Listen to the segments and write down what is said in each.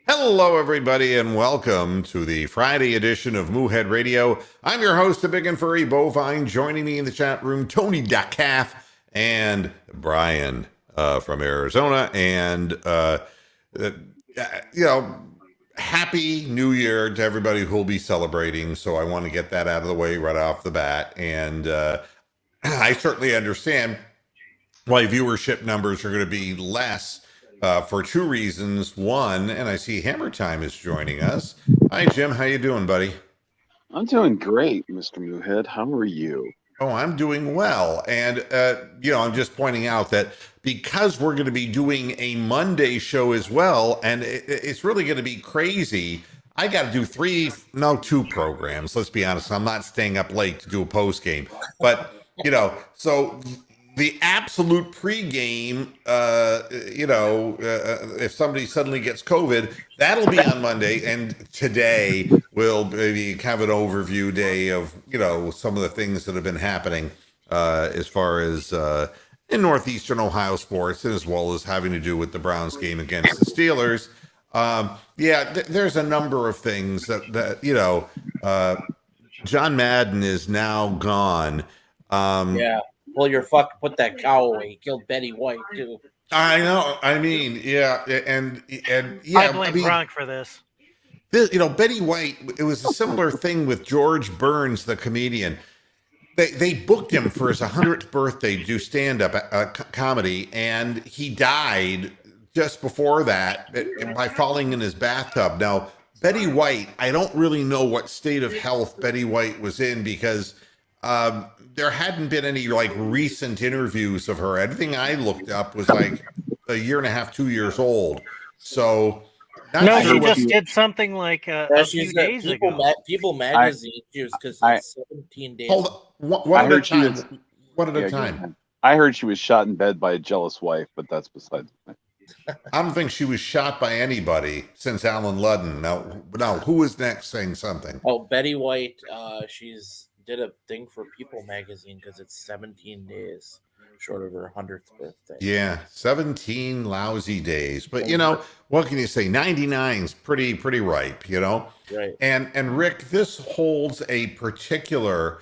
Hello, everybody, and welcome to the Friday edition of Moohead Radio. I'm your host, the Big and Furry Bovine. Joining me in the chat room, Tony Duckalf and Brian from Arizona. And, you know, happy New Year to everybody who will be celebrating. So I want to get that out of the way right off the bat. And I certainly understand why viewership numbers are going to be less for two reasons. One, and I see Hammer Time is joining us. Hi, Jim. How you doing, buddy? I'm doing great, Mr. Moohead. How are you? Oh, I'm doing well. And, I'm just pointing out that because we're going to be doing a Monday show as well, and it's really going to be crazy. I got to do two programs. Let's be honest. I'm not staying up late to do a post game. But, so the absolute pregame, if somebody suddenly gets COVID, that'll be on Monday. And today will be kind of an overview day of, some of the things that have been happening as far as in Northeastern Ohio sports, and as well as having to do with the Browns game against the Steelers. There's a number of things John Madden is now gone. Well, put that cow away. He killed Betty White too. I know. I mean, and I blame Gronk for this. Betty White. It was a similar thing with George Burns, the comedian. They booked him for his 100th birthday to do stand-up comedy, and he died just before that by falling in his bathtub. Now, Betty White, I don't really know what state of health Betty White was in because there hadn't been any recent interviews of her. Everything I looked up was a year and a half, 2 years old. So she just did something a few days ago. People magazine because it's 17 days. Hold on. One at a time. One at a time. I heard she was shot in bed by a jealous wife, but that's besides the point. I don't think she was shot by anybody since Alan Ludden. Now, who is next saying something? Oh, Betty White. She's did a thing for People magazine because it's 17 days short of her 100th birthday. Yeah, 17 lousy days. But what can you say? 99's pretty ripe, Right. And Rick, this holds a particular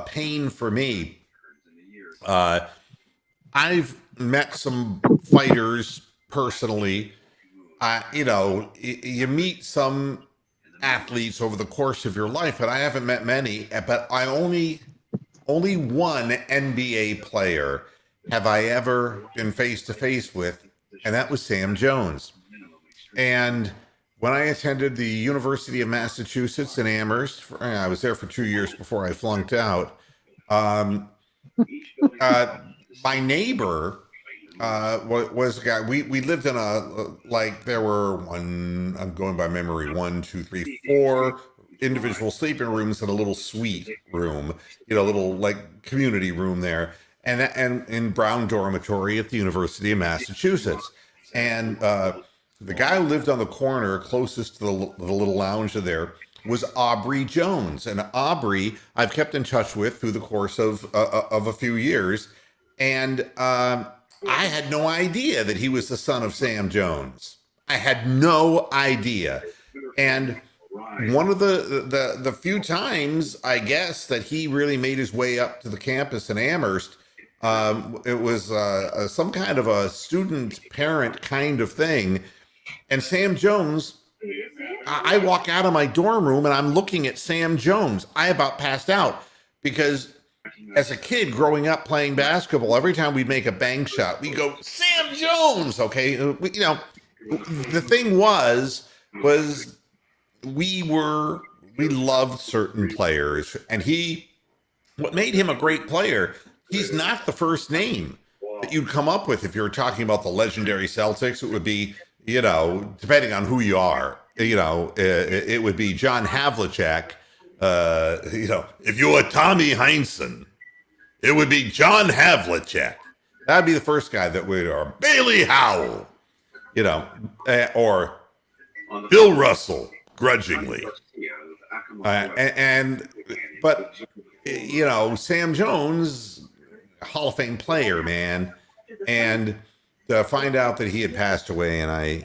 pain for me. I've met some fighters personally. You meet some athletes over the course of your life, but I haven't met many. But I only one NBA player have I ever been face to face with, and that was Sam Jones. And when I attended the University of Massachusetts in Amherst, I was there for 2 years before I flunked out. My neighbor was a guy. We lived in there were I'm going by memory, 1, 2, 3, 4 individual sleeping rooms and a little suite room, little community room there, and in Brown dormitory at the University of Massachusetts. And the guy who lived on the corner closest to the little lounge there was Aubrey Jones. And Aubrey I've kept in touch with through the course of a few years. And I had no idea that he was the son of Sam Jones. I had no idea. And one of the few times, I guess, that he really made his way up to the campus in Amherst, it was some kind of a student-parent kind of thing. And Sam Jones, I walk out of my dorm room and I'm looking at Sam Jones. I about passed out because as a kid growing up playing basketball, every time we'd make a bank shot, we go, Sam Jones, okay? The thing was we loved certain players, and what made him a great player, he's not the first name that you'd come up with if you were talking about the legendary Celtics. It would be, depending on who you are, it would be John Havlicek. If you were Tommy Heinsohn, it would be John Havlicek. That'd be the first guy that would, or Bailey Howell, or Bill Russell, grudgingly. But Sam Jones, Hall of Fame player, man. And to find out that he had passed away, and I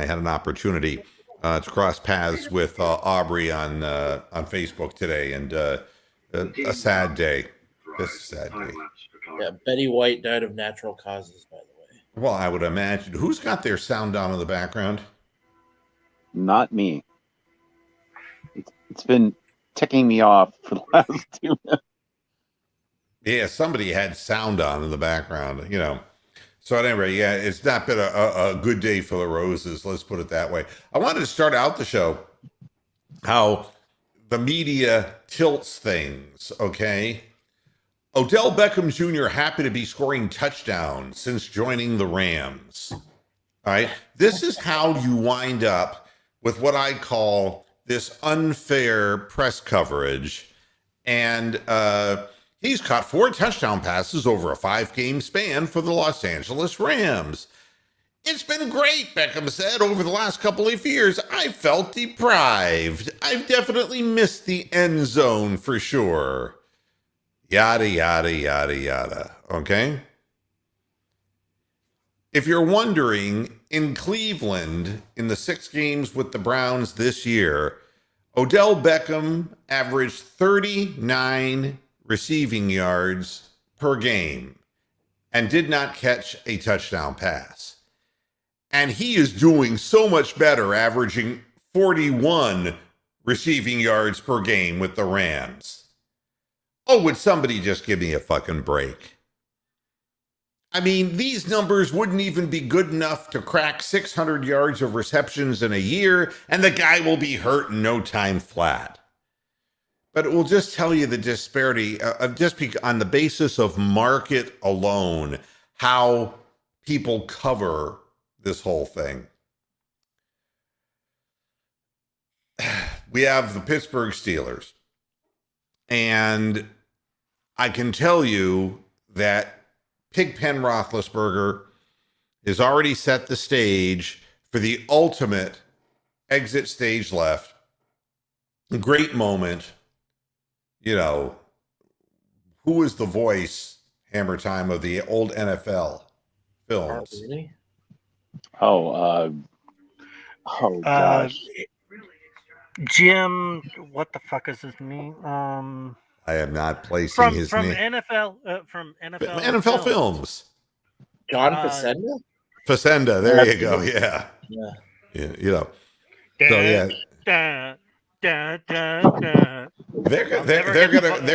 had an opportunity to cross paths with Aubrey on Facebook today, and a sad day. This sad day. Yeah, Betty White died of natural causes, by the way. Well, I would imagine. Who's got their sound down in the background? Not me. It's been ticking me off for the last 2 minutes. Yeah, somebody had sound on in the background, So at any rate, yeah, it's not been a good day for the Roses. Let's put it that way. I wanted to start out the show how the media tilts things, okay? Odell Beckham Jr. happy to be scoring touchdowns since joining the Rams. All right. This is how you wind up with what I call this unfair press coverage. And he's caught 4 touchdown passes over a 5-game span for the Los Angeles Rams. It's been great, Beckham said, over the last couple of years. I felt deprived. I've definitely missed the end zone for sure. Yada, yada, yada, yada. Okay? If you're wondering, in Cleveland, in the 6 games with the Browns this year, Odell Beckham averaged 39 receiving yards per game and did not catch a touchdown pass. And he is doing so much better, averaging 41 receiving yards per game with the Rams. Oh, would somebody just give me a fucking break? I mean, these numbers wouldn't even be good enough to crack 600 yards of receptions in a year, and the guy will be hurt in no time flat. But it will just tell you the disparity of just on the basis of market alone, how people cover this whole thing. We have the Pittsburgh Steelers. And I can tell you that Pigpen Roethlisberger has already set the stage for the ultimate exit stage left. Great moment. Who is the voice, Hammer Time, of the old NFL films? Really? Oh gosh. Jim, what the fuck is his name? I am not placing his from name. From NFL. NFL films. John Facenda? Facenda, there you go. Yeah. Yeah. So yeah. They're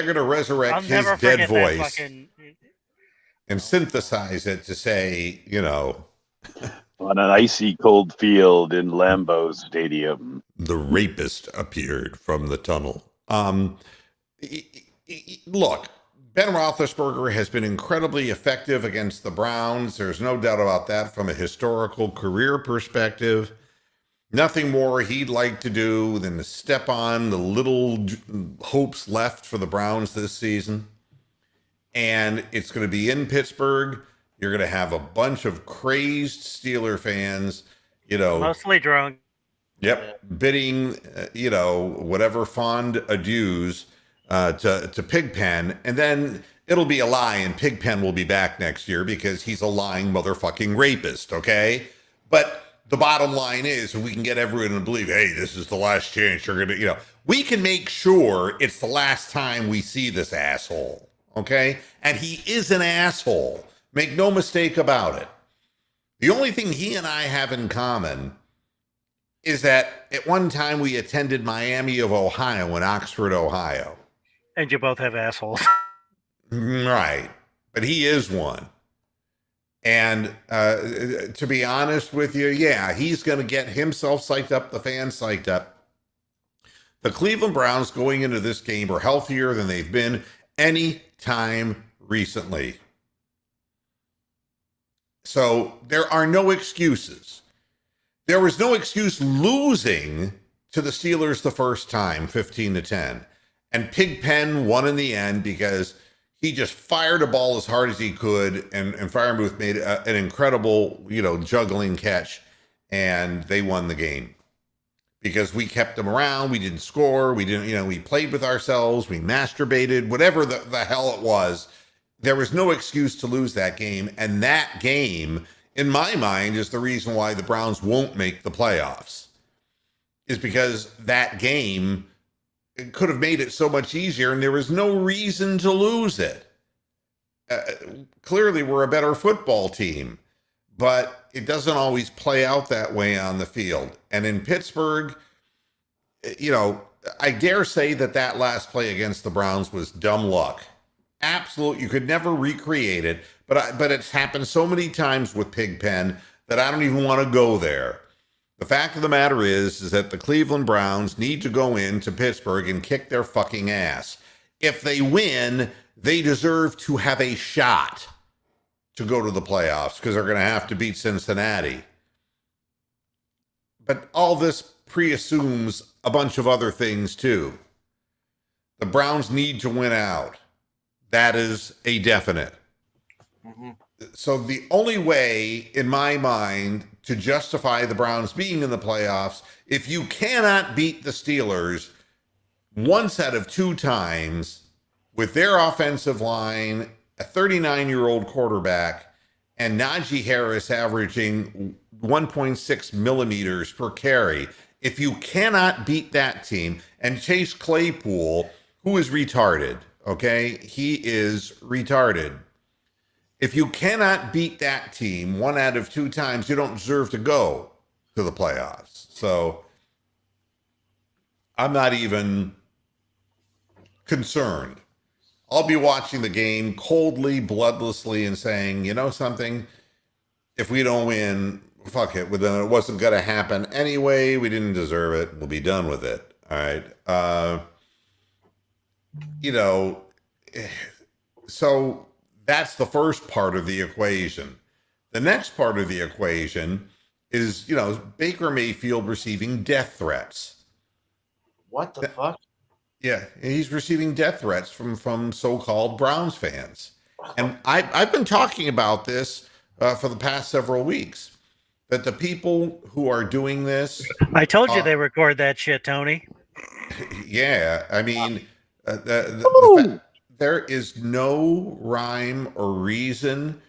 gonna resurrect his dead voice and synthesize it to say, On an icy cold field in Lambeau Stadium, the rapist appeared from the tunnel. Look, Ben Roethlisberger has been incredibly effective against the Browns. There's no doubt about that from a historical career perspective. Nothing more he'd like to do than to step on the little hopes left for the Browns this season. And it's going to be in Pittsburgh. You're going to have a bunch of crazed Steeler fans, mostly drunk. Yep, bidding, whatever fond adieus to Pigpen, and then it'll be a lie, and Pigpen will be back next year because he's a lying motherfucking rapist. Okay, but the bottom line is, if we can get everyone to believe, hey, this is the last chance you're gonna, we can make sure it's the last time we see this asshole. Okay, and he is an asshole. Make no mistake about it. The only thing he and I have in common is that at one time we attended Miami of Ohio in Oxford, Ohio. And you both have assholes. Right. But he is one. And to be honest with you, yeah, he's going to get himself psyched up, the fans psyched up. The Cleveland Browns going into this game are healthier than they've been any time recently. So there are no excuses. There was no excuse losing to the Steelers the first time, 15-10. And Pigpen won in the end because he just fired a ball as hard as he could, and Freiermuth made an incredible, juggling catch, and they won the game. Because we kept them around, we didn't score, we didn't, we played with ourselves, we masturbated, whatever the hell it was. there was no excuse to lose that game. And that game, in my mind, is the reason why the Browns won't make the playoffs, is because that game could have made it so much easier and there was no reason to lose it. Clearly, we're a better football team, but it doesn't always play out that way on the field. And in Pittsburgh, I dare say that last play against the Browns was dumb luck. Absolute, you could never recreate it, but it's happened so many times with Pigpen that I don't even want to go there. The fact of the matter is that the Cleveland Browns need to go into Pittsburgh and kick their fucking ass. If they win, they deserve to have a shot to go to the playoffs because they're going to have to beat Cincinnati. But all this preassumes a bunch of other things too. The Browns need to win out. That is a definite. Mm-hmm. So the only way, in my mind, to justify the Browns being in the playoffs, if you cannot beat the Steelers once out of 2 times with their offensive line, a 39-year-old quarterback, and Najee Harris averaging 1.6 millimeters per carry, if you cannot beat that team, and Chase Claypool, who is retarded, okay? He is retarded. If you cannot beat that team 1 out of 2 times, you don't deserve to go to the playoffs. So I'm not even concerned. I'll be watching the game coldly, bloodlessly, and saying, you know something? If we don't win, fuck it. It wasn't going to happen anyway. We didn't deserve it. We'll be done with it. All right. So that's the first part of the equation. The next part of the equation is, Baker Mayfield receiving death threats. What the fuck? Yeah, he's receiving death threats from so-called Browns fans. And I've been talking about this for the past several weeks, that the people who are doing this... I told you they record that shit, Tony. Yeah, I mean, there is no rhyme or reason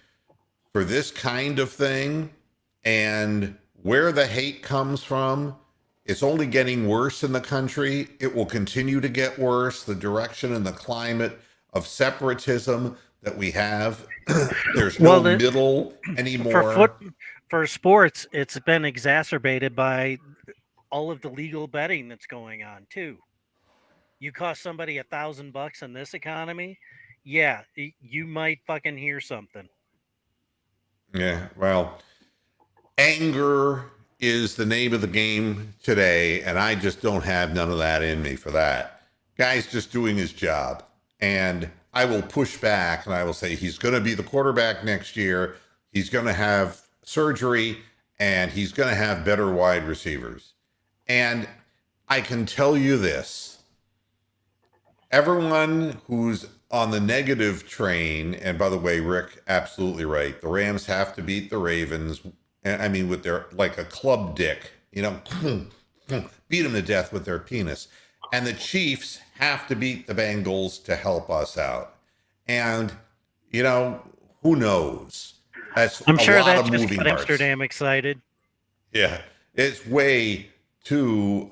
for this kind of thing. And where the hate comes from, it's only getting worse in the country. It will continue to get worse. The direction and the climate of separatism that we have, there's no middle anymore. For sports, it's been exacerbated by all of the legal betting that's going on too. You cost somebody $1,000 in this economy, yeah, you might fucking hear something. Yeah, well, anger is the name of the game today, and I just don't have none of that in me for that. Guy's just doing his job, and I will push back and I will say he's going to be the quarterback next year. He's going to have surgery, and he's going to have better wide receivers. And I can tell you this. Everyone who's on the negative train, and by the way, Rick, absolutely right. The Rams have to beat the Ravens. And I mean, with their, like a club dick, beat them to death with their penis. And the Chiefs have to beat the Bengals to help us out. And, who knows? I'm sure that just got Amsterdam excited. Yeah, it's way too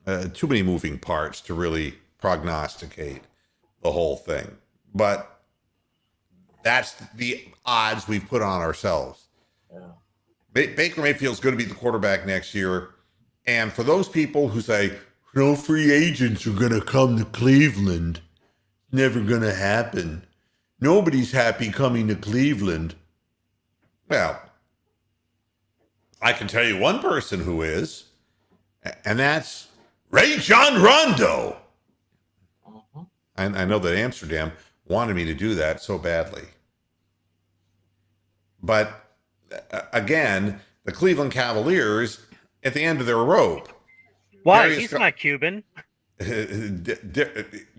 many moving parts to really prognosticate the whole thing. But that's the odds we've put on ourselves. Yeah. Baker Mayfield's going to be the quarterback next year. And for those people who say, no free agents are going to come to Cleveland, never going to happen. Nobody's happy coming to Cleveland. Well, I can tell you one person who is, and that's Ray John Rondo. I know that Amsterdam wanted me to do that so badly. But again, the Cleveland Cavaliers at the end of their rope. Why? He's not Cuban.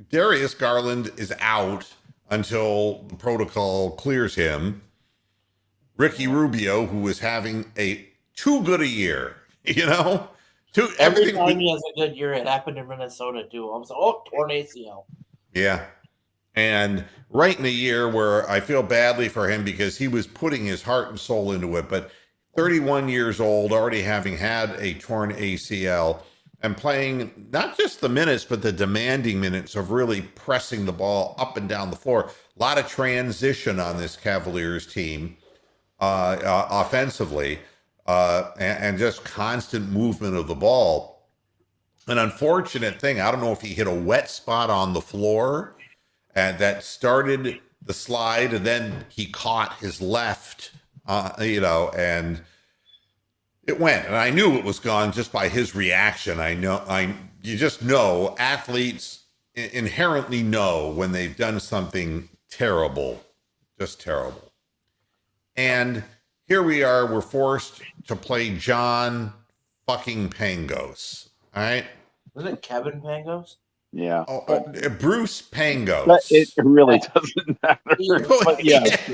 Darius Garland is out until the protocol clears him. Ricky Rubio, who is having too good a year, Every time he has a good year, it happened in Minnesota too. I'm so torn ACL. Yeah. And right in the year where I feel badly for him because he was putting his heart and soul into it, but 31 years old, already having had a torn ACL and playing not just the minutes, but the demanding minutes of really pressing the ball up and down the floor. A lot of transition on this Cavaliers team offensively and just constant movement of the ball. An unfortunate thing, I don't know if he hit a wet spot on the floor and that started the slide, and then he caught his left, and it went. And I knew it was gone just by his reaction. You just know athletes inherently know when they've done something terrible, just terrible. And here we are, we're forced to play John fucking Pangos. All right. Was it Kevin Pangos? Yeah. Bruce Pangos. But it really doesn't matter. But yes,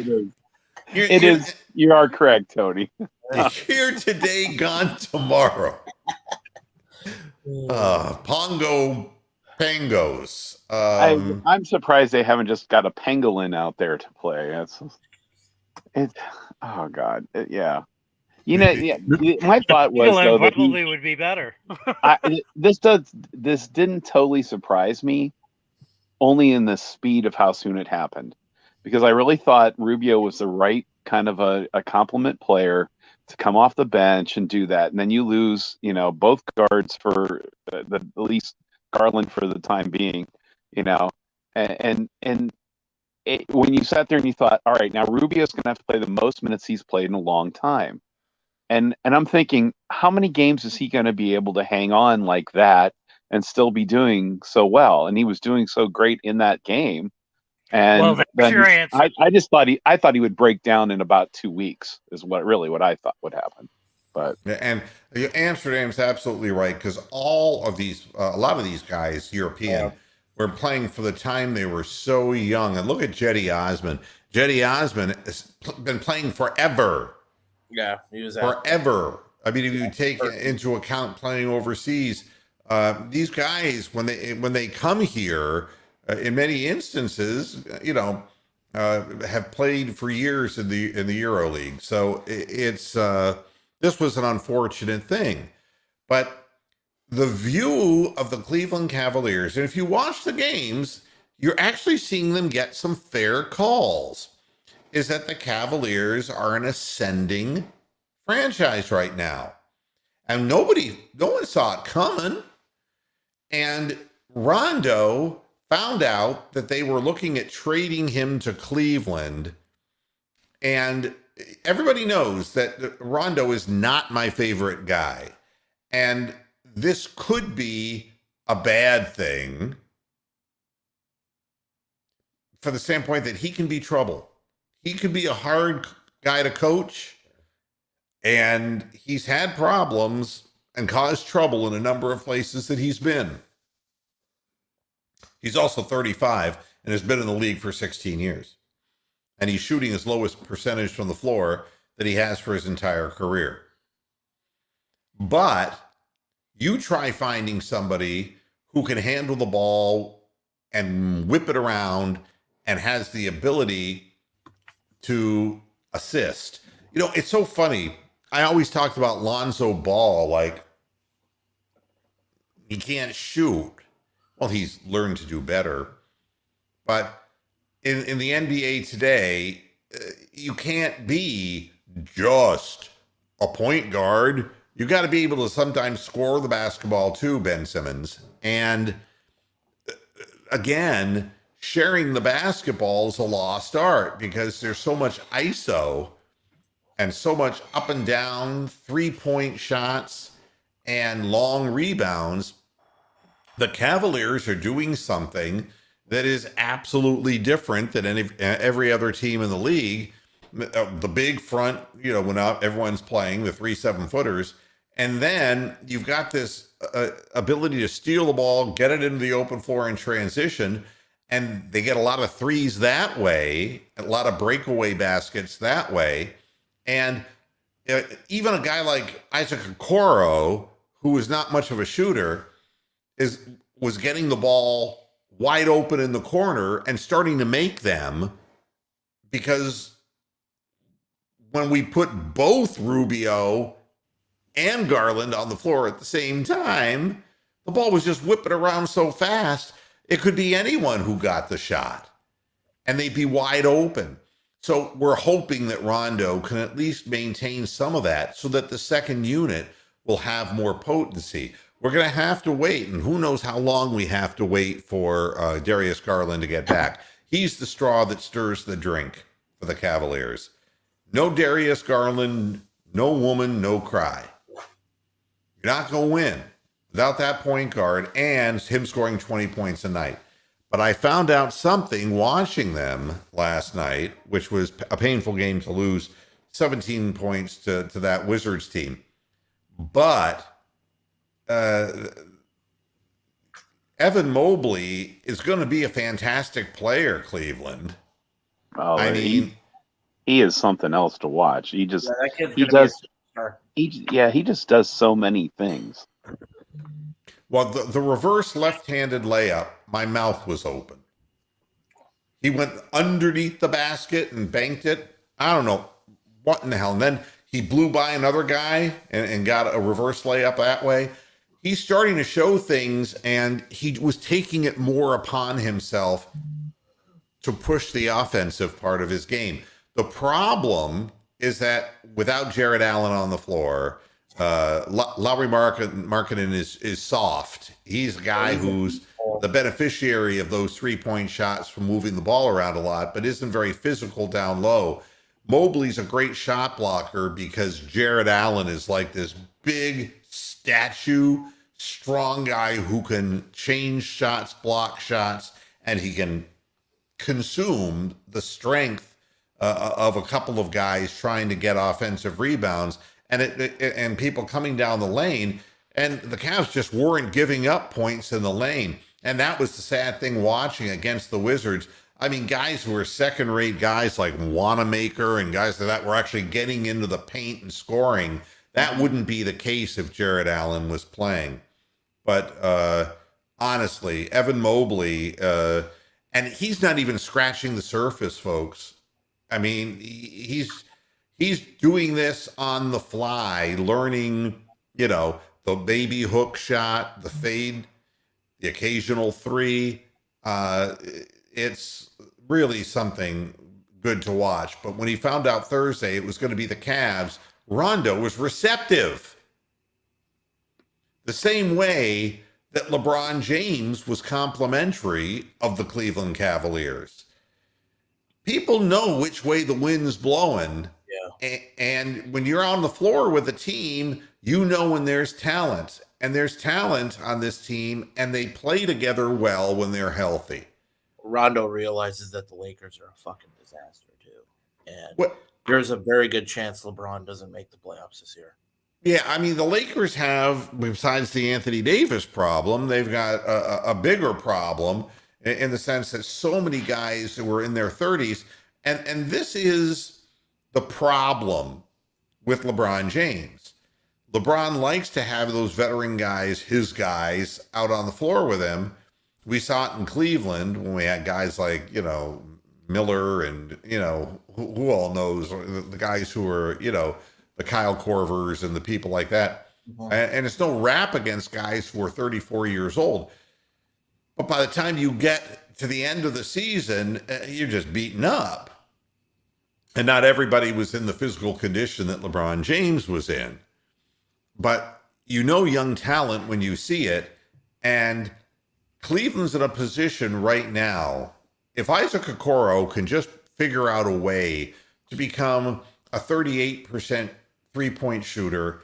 it is. You are correct, Tony. Here today, gone tomorrow. Pongo Pangos. I'm surprised they haven't just got a pangolin out there to play. Oh God, yeah. My thought was though that probably would be better. this didn't totally surprise me, only in the speed of how soon it happened, because I really thought Rubio was the right kind of a complement player to come off the bench and do that, and then you lose, both guards for at least Garland for the time being, and when you sat there and you thought, all right, now Rubio's going to have to play the most minutes he's played in a long time. And I'm thinking, how many games is he going to be able to hang on like that and still be doing so well? And he was doing so great in that game. And that's your answer. I just thought I thought he would break down in about 2 weeks is what I thought would happen. But and Amsterdam's absolutely right, because all of these, a lot of these guys, European, were playing for the time they were so young. And look at Jetty Osman. Jetty Osman has been playing forever. Yeah, he was forever. I mean, if you take into account playing overseas, these guys when they come here, in many instances, have played for years in the EuroLeague. So it's this was an unfortunate thing, but the view of the Cleveland Cavaliers, and if you watch the games, you're actually seeing them get some fair calls, is that the Cavaliers are an ascending franchise right now. And no one saw it coming. And Rondo found out that they were looking at trading him to Cleveland. And everybody knows that Rondo is not my favorite guy. And this could be a bad thing for the standpoint that he can be trouble. He could be a hard guy to coach, and he's had problems and caused trouble in a number of places that he's been. He's also 35 and has been in the league for 16 years. And he's shooting his lowest percentage from the floor that he has for his entire career. But you try finding somebody who can handle the ball and whip it around and has the ability to assist. It's so funny. I always talked about Lonzo Ball, like he can't shoot. Well, he's learned to do better. But in the NBA today, you can't be just a point guard. You got to be able to sometimes score the basketball too, Ben Simmons. And again, sharing the basketball is a lost art because there's so much ISO and so much up and down 3-point shots and long rebounds. The Cavaliers are doing something that is absolutely different than every other team in the league. The big front, when everyone's playing, the 3 7-footers. And then you've got this ability to steal the ball, get it into the open floor in transition. And they get a lot of threes that way, a lot of breakaway baskets that way. And even a guy like Isaac Okoro, who is not much of a shooter, was getting the ball wide open in the corner and starting to make them, because when we put both Rubio and Garland on the floor at the same time, the ball was just whipping around so fast, it could be anyone who got the shot, and they'd be wide open. So we're hoping that Rondo can at least maintain some of that so that the second unit will have more potency. We're going to have to wait, and who knows how long we have to wait for Darius Garland to get back. He's the straw that stirs the drink for the Cavaliers. No Darius Garland, no woman, no cry. You're not going to win without that point guard and him scoring 20 points a night. But I found out something watching them last night, which was a painful game to lose 17 points to that Wizards team. But Evan Mobley is going to be a fantastic player, Cleveland. Oh, I mean, he is something else to watch. He just that kid's he gonna does be a superstar. he just does so many things. well, the reverse left-handed layup, my mouth was open. He went underneath the basket and banked it. I don't know what in the hell. And then he blew by another guy and got a reverse layup that way. He's starting to show things, and he was taking it more upon himself to push the offensive part of his game. The problem is that without Jared Allen on the floor, Lauri Markkanen is soft. He's a guy who's the beneficiary of those three-point shots from moving the ball around a lot, but isn't very physical down low. Mobley's a great shot blocker because Jared Allen is like this big statue, strong guy who can change shots, block shots, and he can consume the strength of a couple of guys trying to get offensive rebounds and people coming down the lane. And the Cavs just weren't giving up points in the lane. And that was the sad thing watching against the Wizards. I mean, guys who were second-rate guys like Wanamaker and guys like that were actually getting into the paint and scoring. That wouldn't be the case if Jared Allen was playing. But honestly, Evan Mobley, and he's not even scratching the surface, folks. I mean, he's doing this on the fly, learning, the baby hook shot, the fade, the occasional three. It's really something good to watch. But when he found out Thursday it was going to be the Cavs, Rondo was receptive. The same way that LeBron James was complimentary of the Cleveland Cavaliers. People know which way the wind's blowing. Yeah. And when you're on the floor with a team, you know when there's talent. And there's talent on this team, and they play together well when they're healthy. Rondo realizes that the Lakers are a fucking disaster too, and there's a very good chance LeBron doesn't make the playoffs this year. Yeah, I mean, the Lakers have, besides the Anthony Davis problem, they've got a bigger problem in the sense that so many guys who were in their 30s, and this is the problem with LeBron James. LeBron likes to have those veteran guys, his guys, out on the floor with him. We saw it in Cleveland when we had guys like, Miller and, who all knows, the guys who were, the Kyle Korvers and the people like that. Mm-hmm. And it's no rap against guys who are 34 years old. But by the time you get to the end of the season, you're just beaten up. And not everybody was in the physical condition that LeBron James was in. But young talent when you see it. And Cleveland's in a position right now, if Isaac Okoro can just figure out a way to become a 38% three-point shooter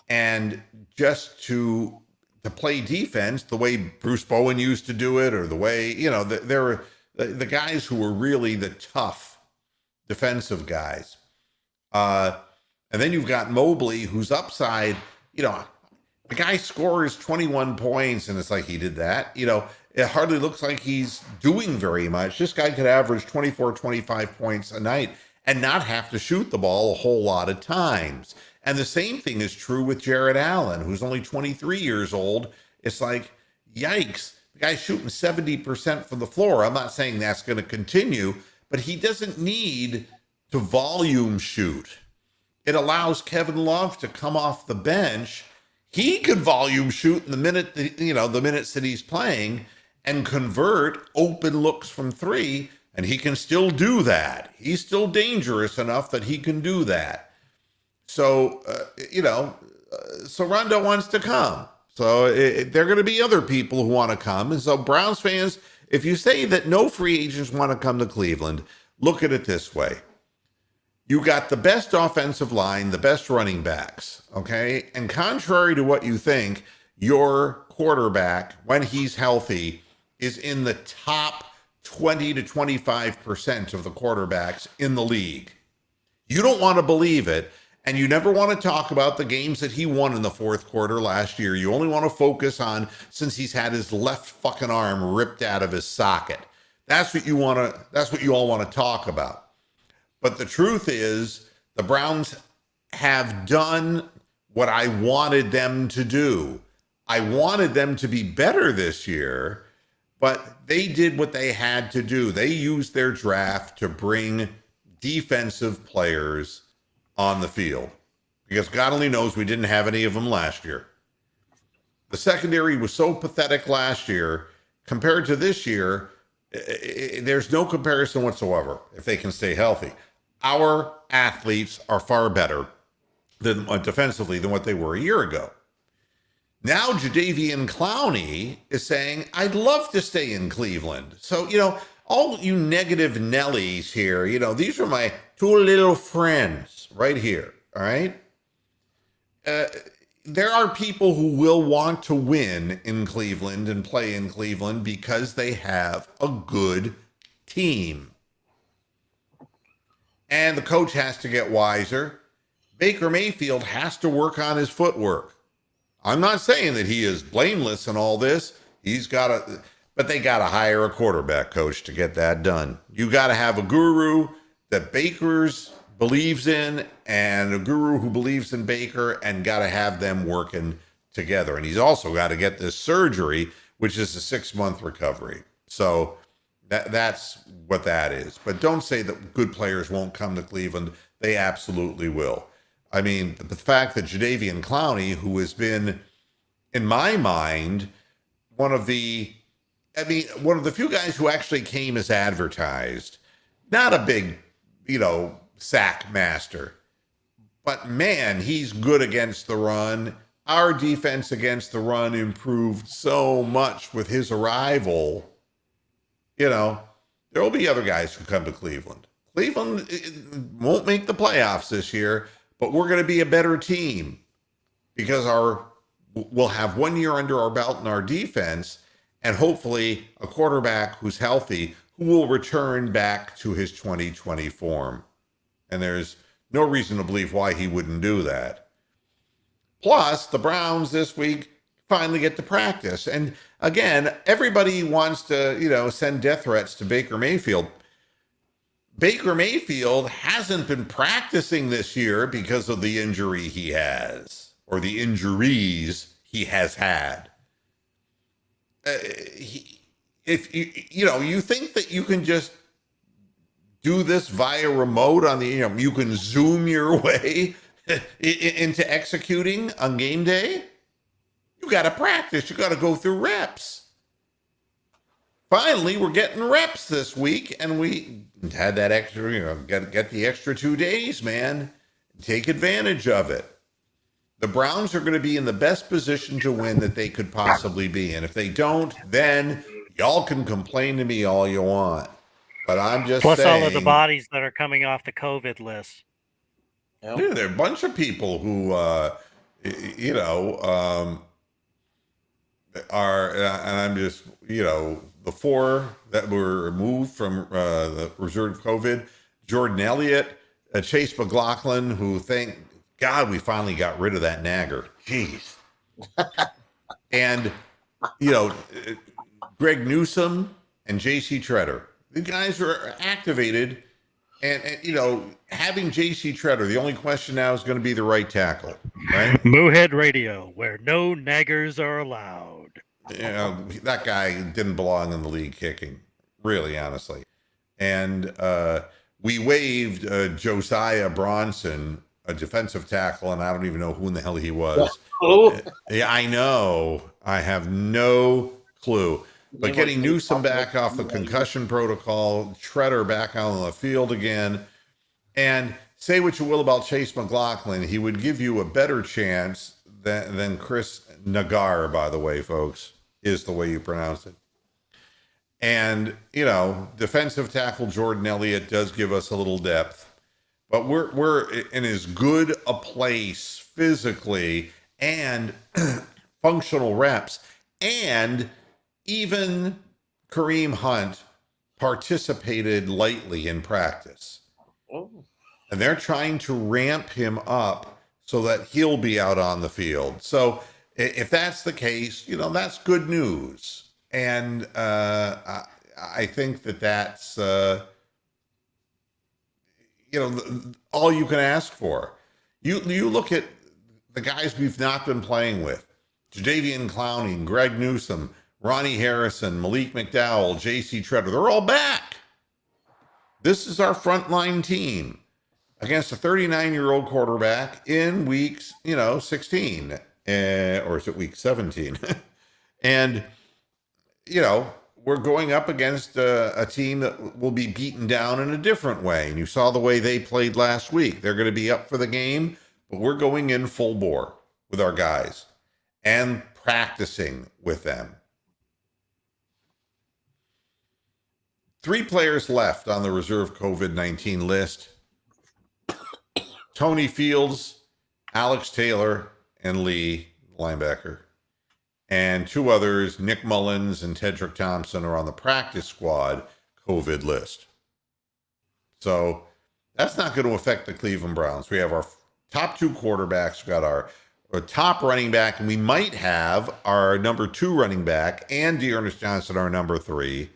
and just to play defense the way Bruce Bowen used to do it, or the way, they're the guys who were really the tough defensive guys. And then you've got Mobley, whose upside, the guy scores 21 points, and it's like he did that. It hardly looks like he's doing very much. This guy could average 24, 25 points a night and not have to shoot the ball a whole lot of times. And the same thing is true with Jared Allen, who's only 23 years old. It's like, yikes. The guy's shooting 70% from the floor. I'm not saying that's going to continue, but he doesn't need to volume shoot. It allows Kevin Love to come off the bench. He could volume shoot in the minutes that he's playing and convert open looks from three, and he can still do that. He's still dangerous enough that he can do that. So, so Rondo wants to come. So there are going to be other people who want to come. And so Browns fans, if you say that no free agents want to come to Cleveland, look at it this way. You got the best offensive line, the best running backs, okay? And contrary to what you think, your quarterback, when he's healthy, is in the top 20 to 25% of the quarterbacks in the league. You don't want to believe it, and you never want to talk about the games that he won in the fourth quarter last year. You only want to focus on since he's had his left fucking arm ripped out of his socket. That's what you all want to talk about. But the truth is, the Browns have done what I wanted them to do. I wanted them to be better this year, but they did what they had to do. They used their draft to bring defensive players on the field, because God only knows we didn't have any of them last year. The secondary was so pathetic last year. Compared to this year, there's no comparison whatsoever if they can stay healthy. Our athletes are far better than defensively than what they were a year ago. Now Jadeveon Clowney is saying, I'd love to stay in Cleveland. So, all you negative Nellies here, these are my two little friends right here, all right? There are people who will want to win in Cleveland and play in Cleveland because they have a good team. And the coach has to get wiser. Baker Mayfield has to work on his footwork. I'm not saying that he is blameless in all this. But they got to hire a quarterback coach to get that done. You got to have a guru that Baker's believes in and a guru who believes in Baker, and got to have them working together. And he's also got to get this surgery, which is a 6-month recovery. So that's what that is. But don't say that good players won't come to Cleveland. They absolutely will. I mean, the fact that Jadeveon Clowney, who has been, in my mind, one of the few guys who actually came as advertised, not a big, sack master, but man, he's good against the run. Our defense against the run improved so much with his arrival. There will be other guys who come to Cleveland. Cleveland won't make the playoffs this year, but we're going to be a better team because we'll have 1 year under our belt in our defense, and hopefully a quarterback who's healthy, who will return back to his 2020 form. And there's no reason to believe why he wouldn't do that. Plus, the Browns this week finally get to practice. And again, everybody wants to, send death threats to Baker Mayfield. Baker Mayfield hasn't been practicing this year because of the injury he has, or the injuries he has had. If you think that you can just do this via remote on the, you can Zoom your way into executing on game day, you got to practice. You got to go through reps. Finally, we're getting reps this week, and we had that extra, get the extra 2 days, man. Take advantage of it. The Browns are going to be in the best position to win that they could possibly be. And if they don't, then y'all can complain to me all you want. But I'm just saying. Plus all of the bodies that are coming off the COVID list. Yeah, there are a bunch of people who, are, and I'm just, the 4 that were removed from the reserve COVID, Jordan Elliott, Chase McLaughlin, who thank God we finally got rid of that nagger. Jeez. And, Greg Newsome and J.C. Treader. The guys are activated. And having J.C. Treader, the only question now is going to be the right tackle, right? Moohead Radio, where no naggers are allowed. You know, that guy didn't belong in the league kicking, really, honestly. And we waived Josiah Bronson, a defensive tackle, and I don't even know who in the hell he was. Yeah, I know. I have no clue. But getting Newsom back off the concussion protocol, Treader back out on the field again, and say what you will about Chase McLaughlin, he would give you a better chance than Chris Nagar, by the way, folks, is the way you pronounce it. And, you know, defensive tackle Jordan Elliott does give us a little depth, but we're in as good a place physically and functional reps. And even Kareem Hunt participated lightly in practice. Oh. And they're trying to ramp him up so that he'll be out on the field. So if that's the case, you know, that's good news. And I think that's, you know, all you can ask for. You look at the guys we've not been playing with. Jadeveon Clowney, Greg Newsom, Ronnie Harrison, Malik McDowell, J.C. Treader. They're all back. This is our frontline team against a 39-year-old quarterback in weeks, 16. Or is it week 17? And, we're going up against a team that will be beaten down in a different way. And you saw the way they played last week. They're going to be up for the game, but we're going in full bore with our guys and practicing with them. 3 players left on the reserve COVID-19 list. Tony Fields, Alex Taylor, and Lee, linebacker. And 2 others, Nick Mullins and Tedrick Thompson, are on the practice squad COVID list. So that's not going to affect the Cleveland Browns. We have our top 2 quarterbacks. We've got our top running back, and we might have our number 2 running back and Dearness Johnson, our number 3.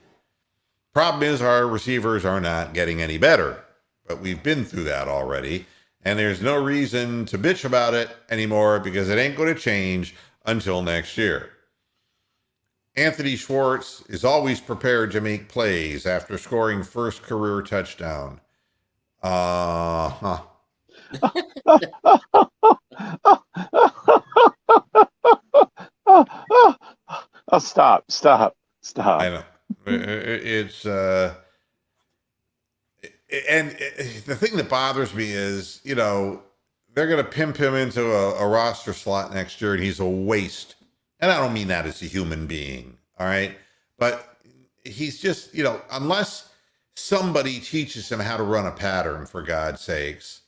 Problem is our receivers are not getting any better, but we've been through that already. And there's no reason to bitch about it anymore because it ain't going to change until next year. Anthony Schwartz is always prepared to make plays after scoring first career touchdown. Oh, stop. I know. It's and the thing that bothers me is, they're going to pimp him into a roster slot next year, and he's a waste. And I don't mean that as a human being, all right? But he's just, unless somebody teaches him how to run a pattern, for God's sakes.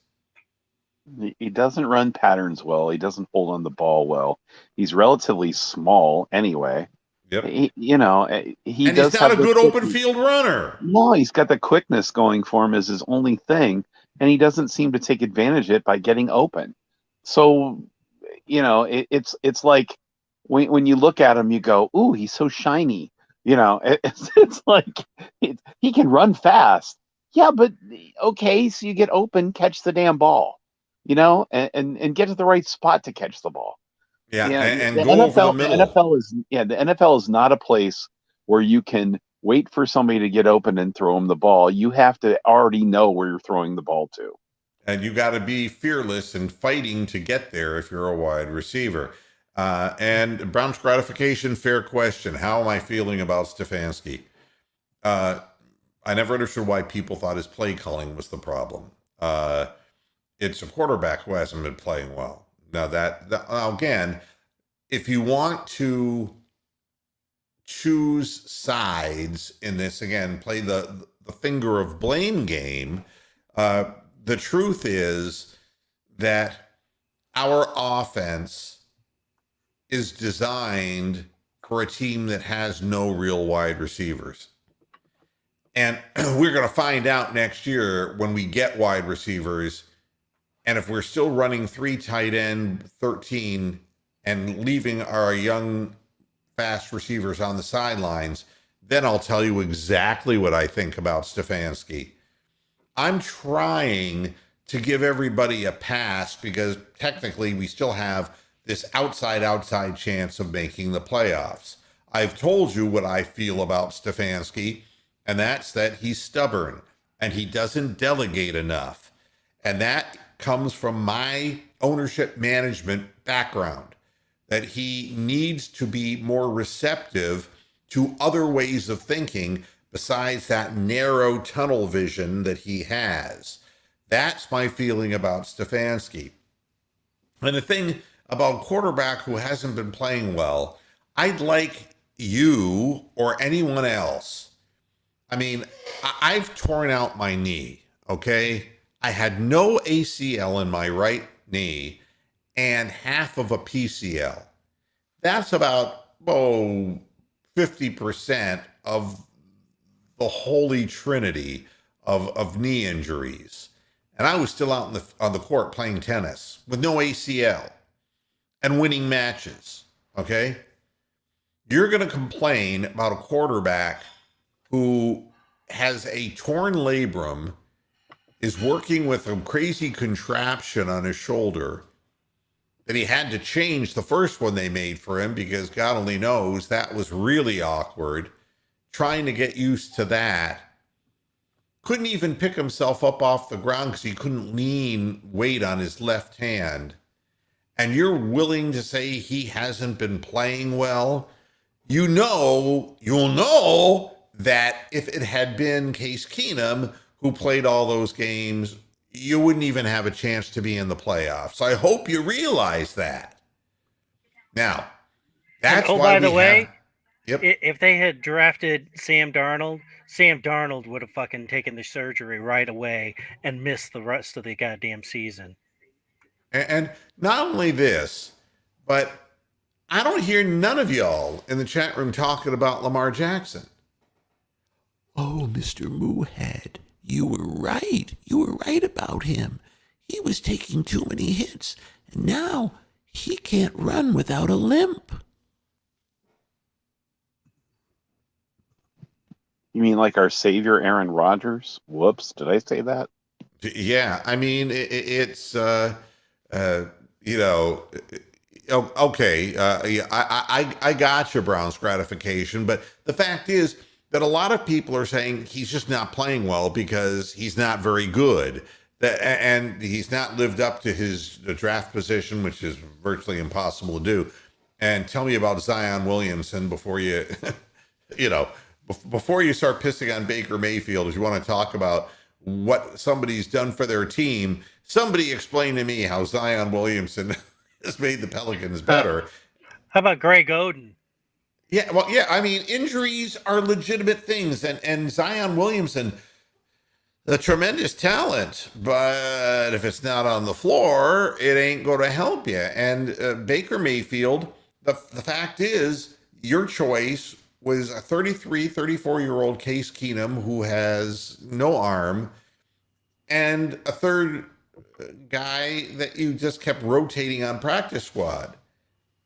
He doesn't run patterns well. He doesn't hold on the ball well. He's relatively small anyway. Yep. He's not a good open field runner. No, he's got the quickness going for him as his only thing, and he doesn't seem to take advantage of it by getting open. So, it's like when you look at him, you go, "Ooh, he's so shiny." It's like he can run fast. Yeah, but okay, so you get open, catch the damn ball, and get to the right spot to catch the ball. Yeah, and go over the middle. The NFL is not a place where you can wait for somebody to get open and throw them the ball. You have to already know where you're throwing the ball to. And you got to be fearless and fighting to get there if you're a wide receiver. And Brown's gratification, fair question. How am I feeling about Stefanski? I never understood why people thought his play calling was the problem. It's a quarterback who hasn't been playing well. Now now again, if you want to choose sides in this, again, play the finger of blame game, the truth is that our offense is designed for a team that has no real wide receivers. And we're going to find out next year when we get wide receivers. And if we're still running 3 tight end, 13, and leaving our young, fast receivers on the sidelines, then I'll tell you exactly what I think about Stefanski. I'm trying to give everybody a pass because technically we still have this outside chance of making the playoffs. I've told you what I feel about Stefanski, and that's that he's stubborn and he doesn't delegate enough. And that comes from my ownership management background, that he needs to be more receptive to other ways of thinking besides that narrow tunnel vision that he has. That's my feeling about Stefanski. And the thing about a quarterback who hasn't been playing well, I'd like you or anyone else. I mean, I've torn out my knee, okay? I had no ACL in my right knee and half of a PCL. That's about, 50% of the holy trinity of knee injuries. And I was still out on the court playing tennis with no ACL and winning matches, okay? You're going to complain about a quarterback who has a torn labrum, is working with a crazy contraption on his shoulder that he had to change the first one they made for him because God only knows that was really awkward. Trying to get used to that. Couldn't even pick himself up off the ground because he couldn't lean weight on his left hand. And you're willing to say he hasn't been playing well? You'll know that if it had been Case Keenum who played all those games, you wouldn't even have a chance to be in the playoffs. I hope you realize that. Now, that's why by the way, yep. If they had drafted Sam Darnold would have fucking taken the surgery right away and missed the rest of the goddamn season. And not only this, but I don't hear none of y'all in the chat room talking about Lamar Jackson. Oh, Mr. Moohead, you were right. You were right about him. He was taking too many hits, and now he can't run without a limp. You mean like our savior, Aaron Rodgers? Whoops, did I say that? Yeah, I mean, it's, okay, I got your Browns gratification, but the fact is that a lot of people are saying he's just not playing well because he's not very good, and he's not lived up to his draft position, which is virtually impossible to do. And tell me about Zion Williamson before you, before you start pissing on Baker Mayfield. If you want to talk about what somebody's done for their team, somebody explain to me how Zion Williamson has made the Pelicans better. How about Greg Oden? Yeah, well, yeah, I mean, injuries are legitimate things, and Zion Williamson, a tremendous talent, but if it's not on the floor, it ain't going to help you. And Baker Mayfield, the fact is, your choice was a 34-year-old Case Keenum who has no arm, and a third guy that you just kept rotating on practice squad.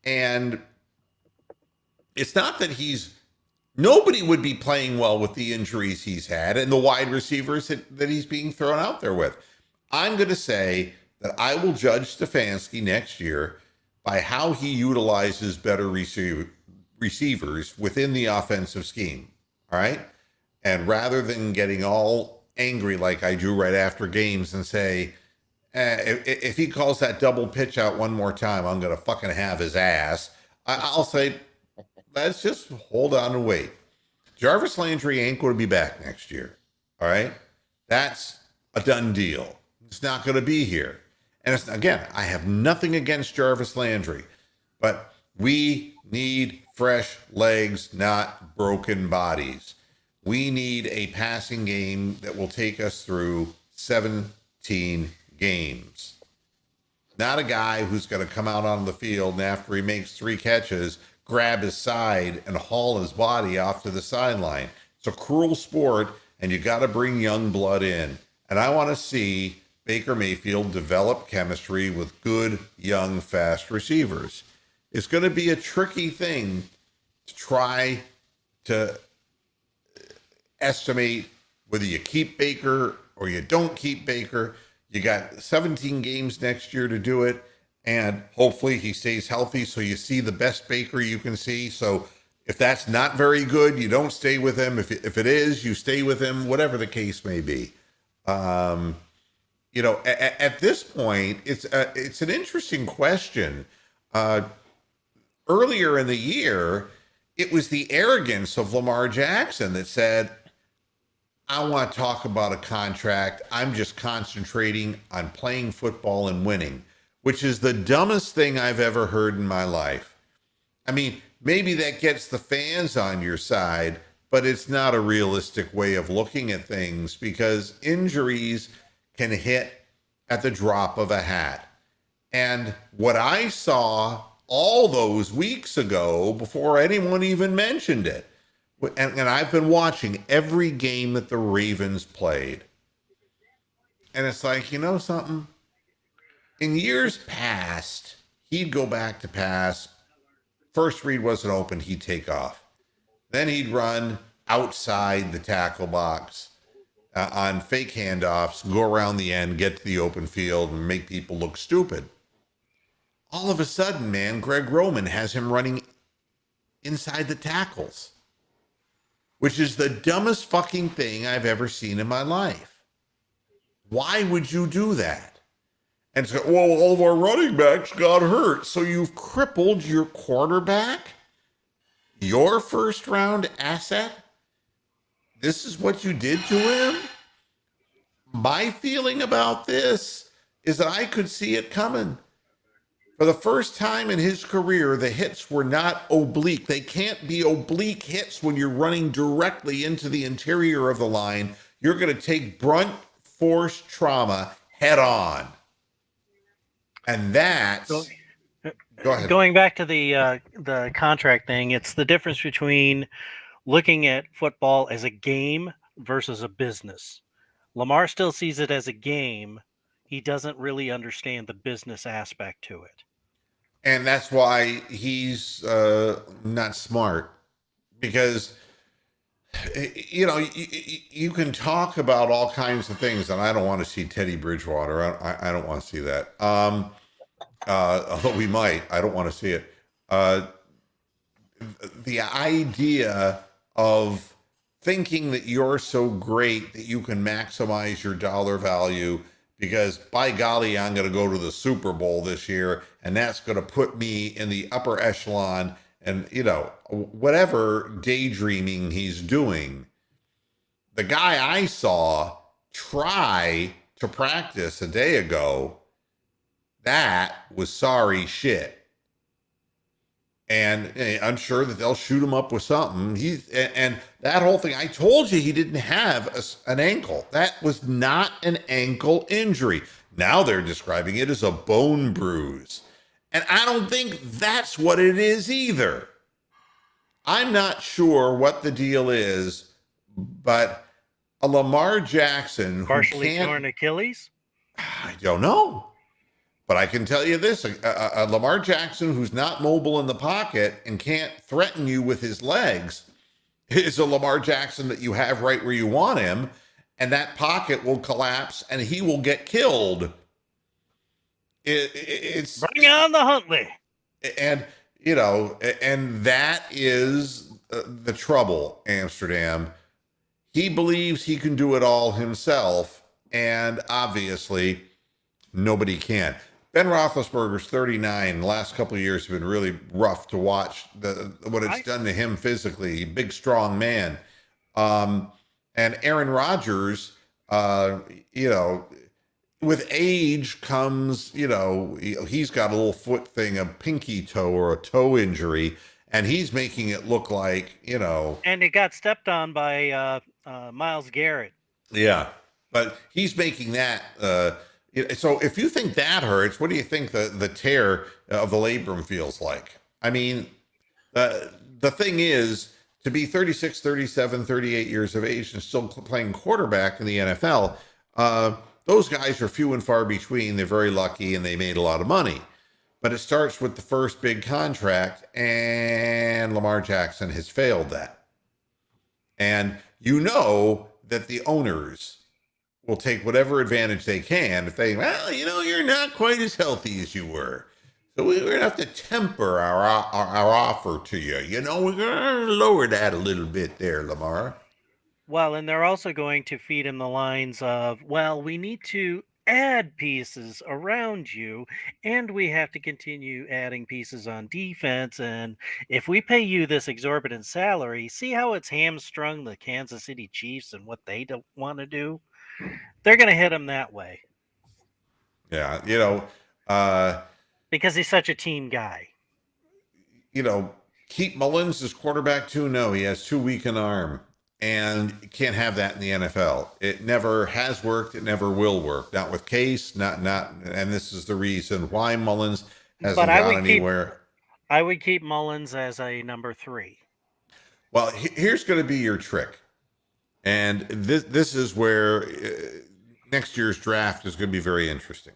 And it's not that nobody would be playing well with the injuries he's had and the wide receivers that he's being thrown out there with. I'm going to say that I will judge Stefanski next year by how he utilizes better receivers within the offensive scheme. All right. And rather than getting all angry like I do right after games and say, if he calls that double pitch out one more time, I'm going to fucking have his ass. I'll say, let's just hold on and wait. Jarvis Landry ain't going to be back next year. All right. That's a done deal. It's not going to be here. And again, I have nothing against Jarvis Landry, but we need fresh legs, not broken bodies. We need a passing game that will take us through 17 games. Not a guy who's going to come out on the field and after he makes 3 catches, grab his side and haul his body off to the sideline. It's a cruel sport, and you got to bring young blood in. And I want to see Baker Mayfield develop chemistry with good, young, fast receivers. It's going to be a tricky thing to try to estimate whether you keep Baker or you don't keep Baker. You got 17 games next year to do it, and hopefully he stays healthy so you see the best Baker you can see. So If that's not very good, you don't stay with him. If it is, you stay with him, whatever the case may be. At this point, it's an interesting question. Earlier in the year, it was the arrogance of Lamar Jackson that said, I want to talk about a contract. I'm just concentrating on playing football and winning, which is the dumbest thing I've ever heard in my life. I mean, maybe that gets the fans on your side, but it's not a realistic way of looking at things because injuries can hit at the drop of a hat. And what I saw all those weeks ago, before anyone even mentioned it, and I've been watching every game that the Ravens played, and it's like, you know something? In years past, he'd go back to pass. First read wasn't open, he'd take off. Then he'd run outside the tackle box on fake handoffs, go around the end, get to the open field, and make people look stupid. All of a sudden, man, Greg Roman has him running inside the tackles, which is the dumbest fucking thing I've ever seen in my life. Why would you do that? And so, well, all of our running backs got hurt, so you've crippled your quarterback? Your first round asset? This is what you did to him? My feeling about this is that I could see it coming. For the first time in his career, the hits were not oblique. They can't be oblique hits when you're running directly into the interior of the line. You're going to take brunt force trauma head on. And that's... Go ahead. Going back to the contract thing, it's the difference between looking at football as a game versus a business. Lamar still sees it as a game. He doesn't really understand the business aspect to it. And that's why he's not smart, because, you know, you can talk about all kinds of things, and I don't want to see Teddy Bridgewater. I don't want to see that. Although we might. I don't want to see it. The idea of thinking that you're so great that you can maximize your dollar value because, by golly, I'm going to go to the Super Bowl this year, and that's going to put me in the upper echelon, and, you know, whatever daydreaming he's doing. The guy I saw try to practice a day ago, that was sorry shit. And I'm sure that they'll shoot him up with something. And that whole thing, I told you he didn't have an ankle. That was not an ankle injury. Now they're describing it as a bone bruise. And I don't think that's what it is either. I'm not sure what the deal is, but a Lamar Jackson who partially torn Achilles? I don't know. But I can tell you this, a Lamar Jackson who's not mobile in the pocket and can't threaten you with his legs is a Lamar Jackson that you have right where you want him, and that pocket will collapse and he will get killed. It's bring on the Huntley. And, you know, and that is the trouble, Amsterdam. He believes he can do it all himself, and obviously nobody can. Ben Roethlisberger's 39. The last couple of years have been really rough to watch what it's done to him physically. Big, strong man. And Aaron Rodgers, you know, with age comes, you know, he's got a little foot thing, a pinky toe or a toe injury, and he's making it look like, you know. And it got stepped on by Myles Garrett. Yeah, but he's making that... so if you think that hurts, what do you think the tear of the labrum feels like? I mean, the thing is, to be 36, 37, 38 years of age and still playing quarterback in the NFL, those guys are few and far between. They're very lucky, and they made a lot of money. But it starts with the first big contract, and Lamar Jackson has failed that. And you know that the owners will take whatever advantage they can if they, well, you know, you're not quite as healthy as you were. So we're going to have to temper our offer to you. You know, we're going to lower that a little bit there, Lamar. Well, and they're also going to feed him the lines of, well, we need to add pieces around you, and we have to continue adding pieces on defense. And if we pay you this exorbitant salary, see how it's hamstrung the Kansas City Chiefs and what they don't want to do? They're going to hit him that way. Yeah, you know, because he's such a team guy. You know, keep Mullins as quarterback too. No, he has too weak an arm, and you can't have that in the NFL. It never has worked. It never will work. Not with Case. Not. And this is the reason why Mullins hasn't gone anywhere. I would keep Mullins as a number 3. Well, here's going to be your trick, and this is where next year's draft is going to be very interesting.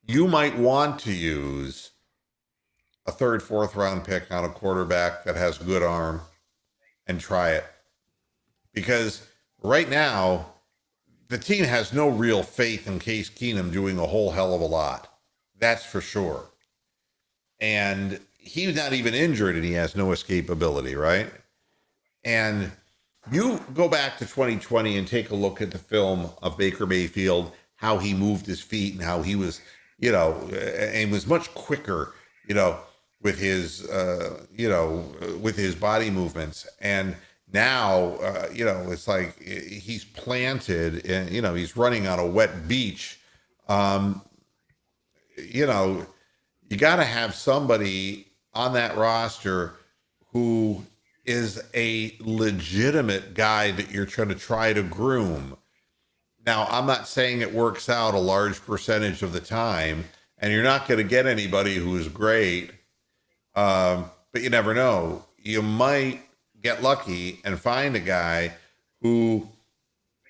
You might want to use a 3rd, 4th round pick on a quarterback that has good arm and try it. Because right now, the team has no real faith in Case Keenum doing a whole hell of a lot. That's for sure. And he's not even injured and he has no escapability, right? And you go back to 2020 and take a look at the film of Baker Mayfield, how he moved his feet and how he was, you know, and was much quicker, you know, with his, with his body movements. And now, it's like he's planted and, he's running on a wet beach. You got to have somebody on that roster who is a legitimate guy that you're trying to groom. Now, I'm not saying it works out a large percentage of the time, and you're not going to get anybody who is great. But you never know. You might get lucky and find a guy who,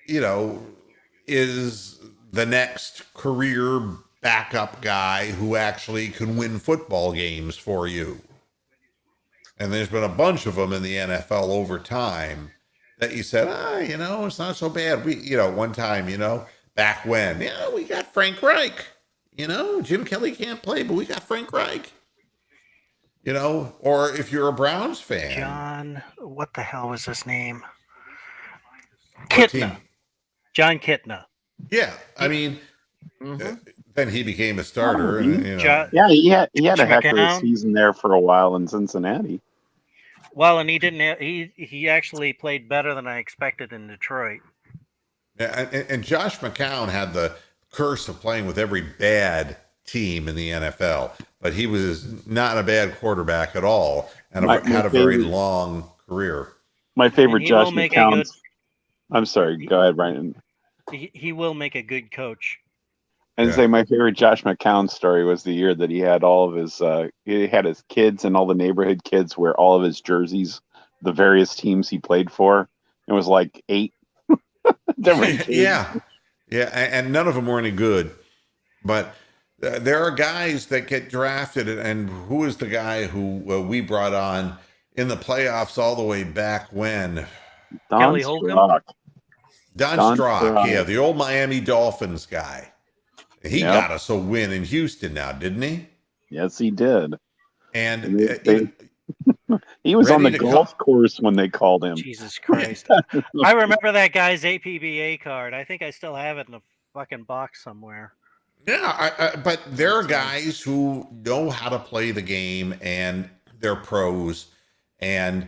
is the next career backup guy who actually can win football games for you. And there's been a bunch of them in the NFL over time that you said, it's not so bad. We, one time, back when, we got Frank Reich. Jim Kelly can't play, but we got Frank Reich. Or if you're a Browns fan. John, what the hell was his name? Kitna. John Kitna. Yeah, I mean, then he became a starter. Yeah, he had a heck of a season there for a while in Cincinnati. Well, and he didn't. He actually played better than I expected in Detroit. Yeah, and Josh McCown had the curse of playing with every bad team in the NFL, but he was not a bad quarterback at all, and had a very long career. My favorite Josh McCown. I'm sorry. Go ahead, Brian. He will make a good coach. And say my favorite Josh McCown story was the year that he had all of his he had his kids and all the neighborhood kids wear all of his jerseys, the various teams he played for. It was like 8 different teams. Yeah, and none of them were any good. But there are guys that get drafted, and who is the guy who we brought on in the playoffs all the way back when? Don Strock. Don Strock, yeah, the old Miami Dolphins guy. He got us a win in Houston now, didn't he? Yes, he did. And he was on the golf course when they called him. Jesus Christ. I remember that guy's APBA card. I think I still have it in a fucking box somewhere. Yeah, but there are guys who know how to play the game, and they're pros, and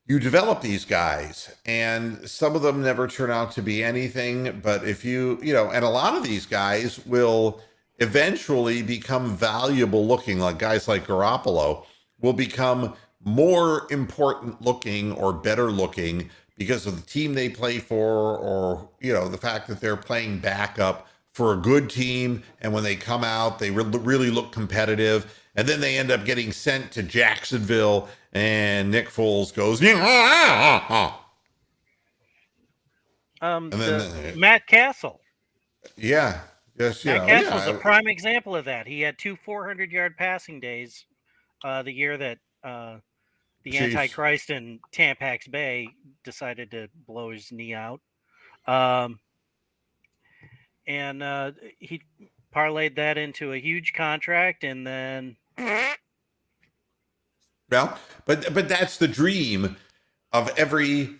you develop these guys, and some of them never turn out to be anything. But if and a lot of these guys will eventually become valuable looking, like guys like Garoppolo will become more important looking or better looking because of the team they play for, or, the fact that they're playing backup for a good team. And when they come out, they really look competitive. And then they end up getting sent to Jacksonville, and Nick Foles goes, Matt Castle. Yeah. Yes, Matt Castle's a prime example of that. He had 2 400-yard passing days the year that the Antichrist in Tampax Bay decided to blow his knee out. And parlayed that into a huge contract, and then Well, but that's the dream of every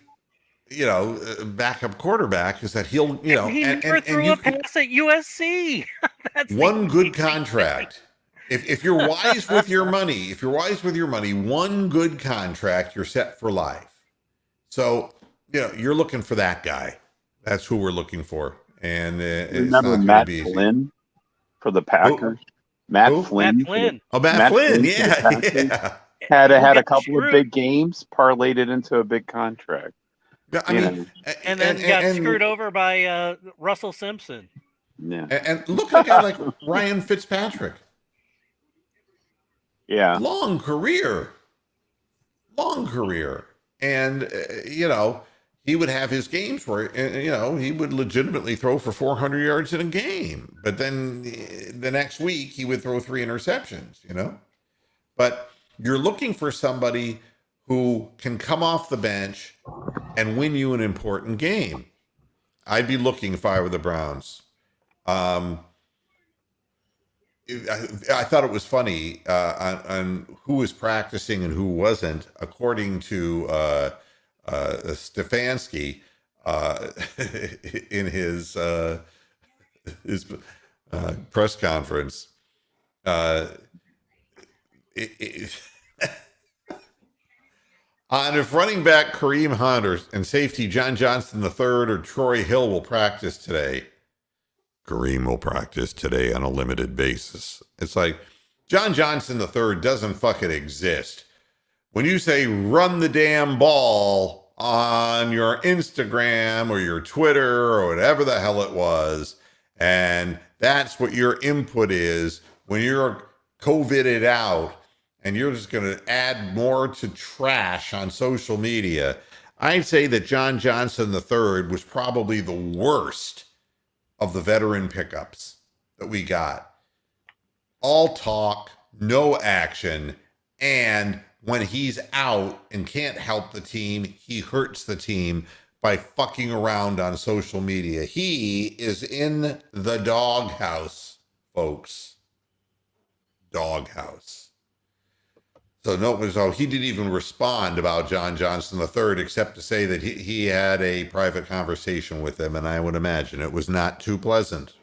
backup quarterback, is that he'll and he never threw you a pass at USC. That's the one good amazing contract. If you're wise with your money, one good contract, you're set for life. So you're looking for that guy. That's who we're looking for, and it's Remember not going to Matt be easy. Flynn for the Packers? Matt Who? Flynn. Matt Flynn. Oh, Matt Flynn. for the Yeah, Packers. yeah. Had Who a got couple of screwed. big games, parlayed it into a big contract. Yeah, I You mean, know. And then got screwed over by Russell Simpson. Yeah. And look at a guy like Ryan Fitzpatrick. Yeah. Long career. And, he would have his games where, he would legitimately throw for 400 yards in a game. But then the next week he would throw 3 interceptions, But you're looking for somebody who can come off the bench and win you an important game. I'd be looking if I were the Browns. I thought it was funny on who was practicing and who wasn't. According to Stefanski, in his press conference, on if running back Kareem Hunt and safety John Johnson III or Troy Hill will practice today, Kareem will practice today on a limited basis. It's like John Johnson III doesn't fucking exist. When you say run the damn ball on your Instagram or your Twitter or whatever the hell it was, and that's what your input is when you're COVIDed out and you're just going to add more to trash on social media, I'd say that John Johnson III was probably the worst of the veteran pickups that we got. All talk, no action, and when he's out and can't help the team, he hurts the team by fucking around on social media. He is in the doghouse, folks. Doghouse. So he didn't even respond about John Johnson III except to say that he had a private conversation with him, and I would imagine it was not too pleasant.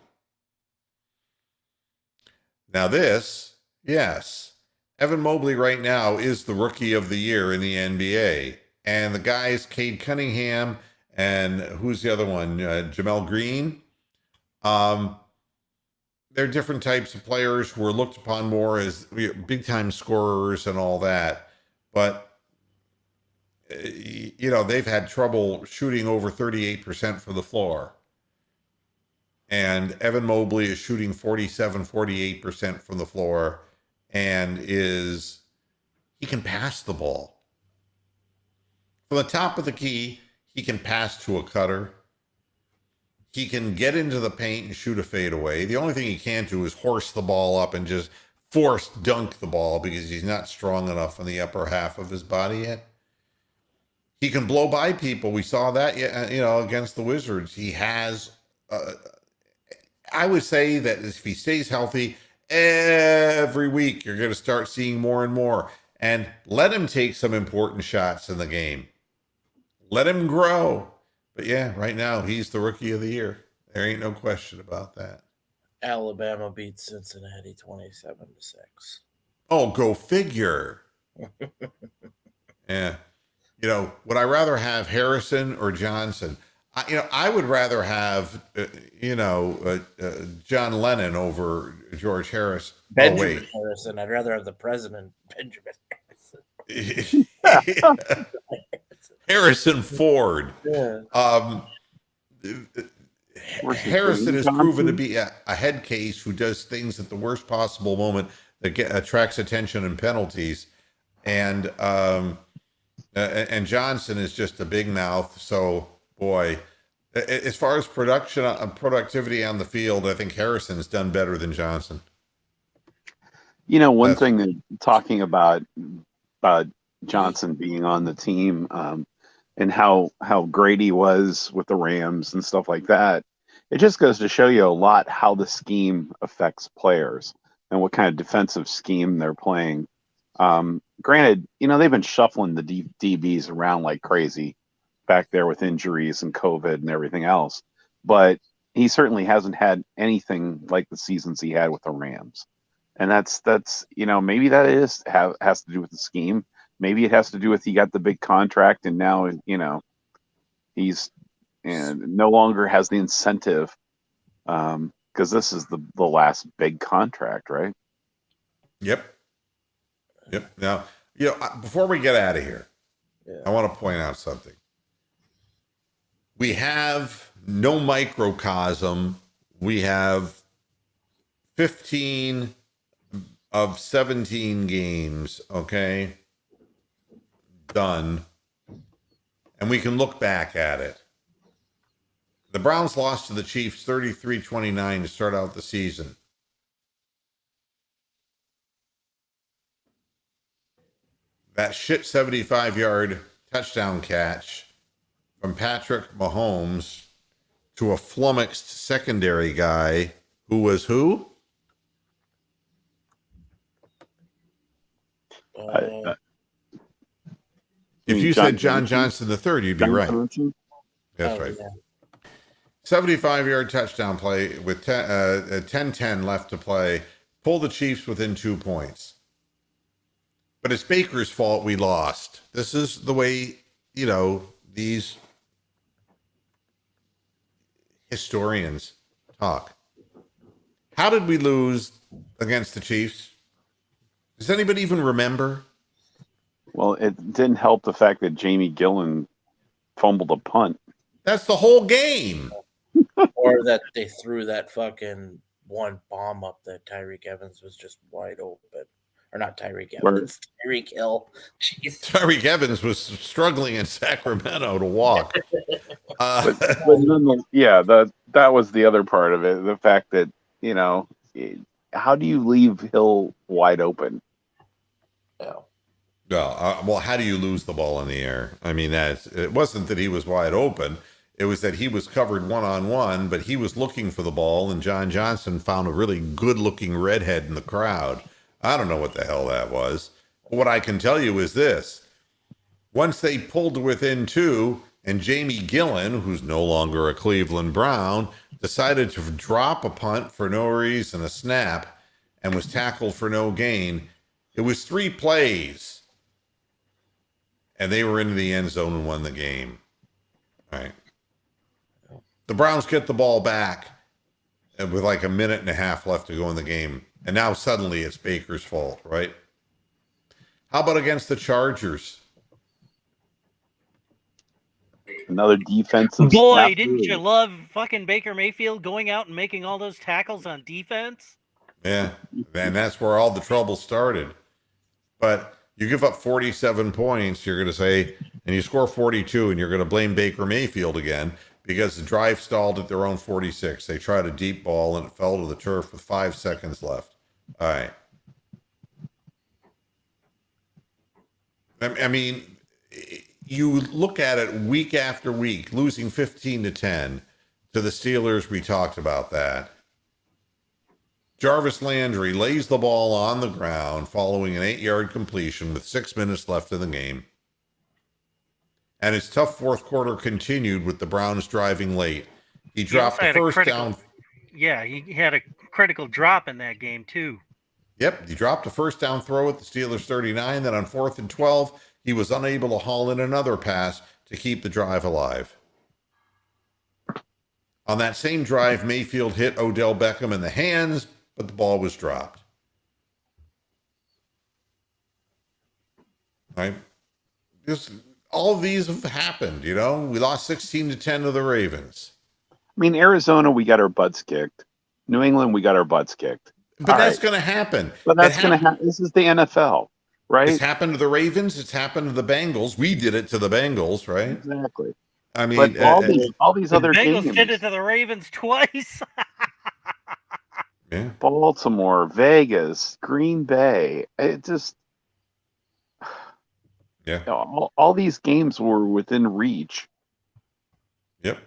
Now this, yes, Evan Mobley right now is the rookie of the year in the NBA. And the guys, Cade Cunningham and who's the other one? Jamel Green. They're different types of players who are looked upon more as big time scorers and all that. But, they've had trouble shooting over 38% from the floor. And Evan Mobley is shooting 48% from the floor and he can pass the ball. From the top of the key, he can pass to a cutter. He can get into the paint and shoot a fadeaway. The only thing he can't do is horse the ball up and just force dunk the ball because he's not strong enough in the upper half of his body yet. He can blow by people. We saw that, against the Wizards. He has, I would say that if he stays healthy, every week you're going to start seeing more and more. And let him take some important shots in the game. Let him grow. But yeah, right now he's the rookie of the year. There ain't no question about that. Alabama beats Cincinnati 27-6. Oh, go figure. Yeah. Would I rather have Harrison or Johnson? I would rather have, John Lennon over George Harris. Benjamin Harrison. I'd rather have the president, Benjamin Harrison. Harrison Ford. Yeah. Harrison is proven to be a head case who does things at the worst possible moment that attracts attention and penalties. And Johnson is just a big mouth. So, boy, as far as productivity on the field, I think Harrison's done better than Johnson. One thing that talking about Johnson being on the team and how great he was with the Rams and stuff like that. it just goes to show you a lot how the scheme affects players and what kind of defensive scheme they're playing. Granted, they've been shuffling the DBs around like crazy back there with injuries and COVID and everything else, but he certainly hasn't had anything like the seasons he had with the Rams. And that's maybe that has to do with the scheme. Maybe it has to do with he got the big contract and now he's and no longer has the incentive because this is the last big contract, right? Yep. Now, before we get out of here, I want to point out something. We have no microcosm. We have 15 of 17 games, okay, done. And we can look back at it. The Browns lost to the Chiefs 33-29 to start out the season. That shit 75-yard touchdown catch from Patrick Mahomes to a flummoxed secondary guy who was who? If you said John Johnson III, you'd be right. That's right. Yeah. 75-yard touchdown play with 10-10 left to play. Pull the Chiefs within 2 points. But it's Baker's fault we lost. This is the way, these historians talk. How did we lose against the Chiefs? Does anybody even remember? Well, it didn't help the fact that Jamie Gillen fumbled a punt. That's the whole game. Or that they threw that fucking one bomb up that Tyreek Evans was just wide open. Or not Tyreek Evans, Tyreek Hill. Jeez. Tyreek Evans was struggling in Sacramento to walk. That was the other part of it. The fact that, how do you leave Hill wide open? No. Well, how do you lose the ball in the air? I mean, it wasn't that he was wide open. It was that he was covered one-on-one, but he was looking for the ball, and John Johnson found a really good-looking redhead in the crowd. I don't know what the hell that was. But what I can tell you is this. Once they pulled to within 2, and Jamie Gillen, who's no longer a Cleveland Brown, decided to drop a punt for no reason, a snap, and was tackled for no gain, it was 3 plays. And they were into the end zone and won the game. All right. The Browns get the ball back with like a minute and a half left to go in the game. And now suddenly it's Baker's fault, right? How about against the Chargers? Another defensive. Boy, didn't you love fucking Baker Mayfield going out and making all those tackles on defense? Yeah, and that's where all the trouble started. But you give up 47 points, you're going to say, and you score 42, and you're going to blame Baker Mayfield again because the drive stalled at their own 46. They tried a deep ball, and it fell to the turf with 5 seconds left. All right. I mean, you look at it week after week, losing 15-10 to the Steelers. We talked about that. Jarvis Landry lays the ball on the ground following an 8-yard completion with 6 minutes left in the game. And his tough fourth quarter continued with the Browns driving late. He dropped the first down. Yeah, he had a critical drop in that game, too. Yep, he dropped a first down throw at the Steelers 39. Then on 4th and 12, he was unable to haul in another pass to keep the drive alive. On that same drive, Mayfield hit Odell Beckham in the hands, but the ball was dropped. Right? All of these have happened, We lost 16-10 to the Ravens. I mean, Arizona, we got our butts kicked. New England, we got our butts kicked. But that's going to happen. But that's going to happen. This is the NFL, right? It's happened to the Ravens. It's happened to the Bengals. We did it to the Bengals, right? Exactly. I mean, but all these other Bengals teams did it to the Ravens twice. Yeah. Baltimore, Vegas, Green Bay. It just, yeah. All these games were within reach. Yep.